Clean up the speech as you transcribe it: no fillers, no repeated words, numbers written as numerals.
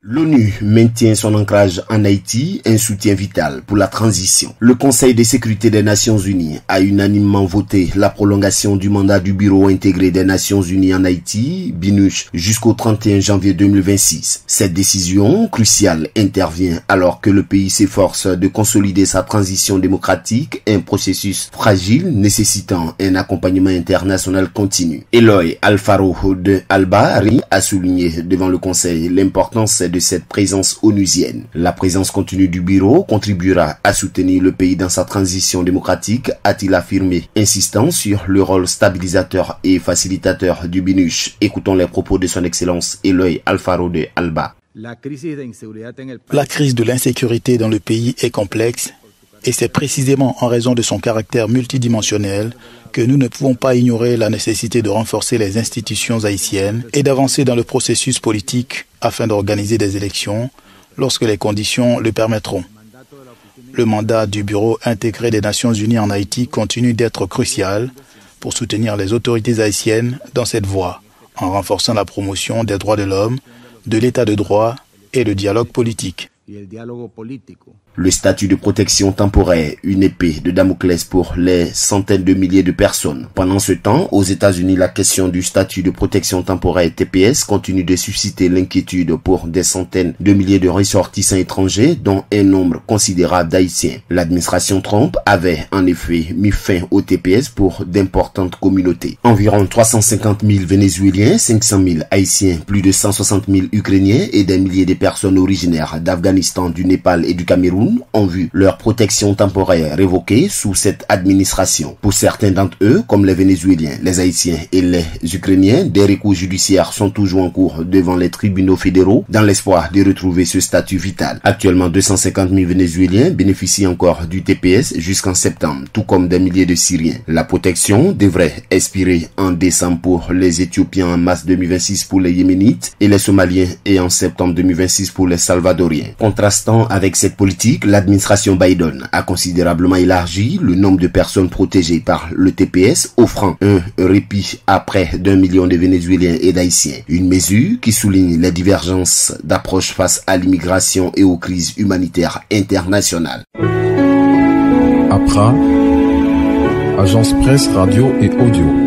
L'ONU maintient son ancrage en Haïti, un soutien vital pour la transition. Le Conseil de sécurité des Nations Unies a unanimement voté la prolongation du mandat du Bureau intégré des Nations Unies en Haïti, BINUSH, jusqu'au 31 janvier 2026. Cette décision cruciale intervient alors que le pays s'efforce de consolider sa transition démocratique, un processus fragile nécessitant un accompagnement international continu. Eloy Alfaro de Albari a souligné devant le Conseil l'importance de cette présence onusienne. La présence continue du bureau contribuera à soutenir le pays dans sa transition démocratique, a-t-il affirmé, insistant sur le rôle stabilisateur et facilitateur du BINUSH. Écoutons les propos de son Excellence Eloy Alfaro de Alba. La crise de l'insécurité dans le pays est complexe et c'est précisément en raison de son caractère multidimensionnel que nous ne pouvons pas ignorer la nécessité de renforcer les institutions haïtiennes et d'avancer dans le processus politique afin d'organiser des élections lorsque les conditions le permettront. Le mandat du Bureau intégré des Nations Unies en Haïti continue d'être crucial pour soutenir les autorités haïtiennes dans cette voie, en renforçant la promotion des droits de l'homme, de l'état de droit et le dialogue politique. Le statut de protection temporaire, une épée de Damoclès pour les centaines de milliers de personnes. Pendant ce temps, aux États-Unis, la question du statut de protection temporaire TPS continue de susciter l'inquiétude pour des centaines de milliers de ressortissants étrangers, dont un nombre considérable d'Haïtiens. L'administration Trump avait en effet mis fin au TPS pour d'importantes communautés. Environ 350 000 Vénézuéliens, 500 000 Haïtiens, plus de 160 000 Ukrainiens et des milliers de personnes originaires d'Afghanistan, du Népal et du Cameroun ont vu leur protection temporaire révoquée sous cette administration. Pour certains d'entre eux, comme les Vénézuéliens, les Haïtiens et les Ukrainiens, des recours judiciaires sont toujours en cours devant les tribunaux fédéraux dans l'espoir de retrouver ce statut vital. Actuellement, 250 000 Vénézuéliens bénéficient encore du TPS jusqu'en septembre, tout comme des milliers de Syriens. La protection devrait expirer en décembre pour les Éthiopiens, en mars 2026 pour les Yéménites et les Somaliens et en septembre 2026 pour les Salvadoriens. Contrastant avec cette politique, l'administration Biden a considérablement élargi le nombre de personnes protégées par le TPS, offrant un répit à près d'1 million de Vénézuéliens et d'Haïtiens. Une mesure qui souligne les divergences d'approche face à l'immigration et aux crises humanitaires internationales. APRA, Agence Presse, Radio et Audio.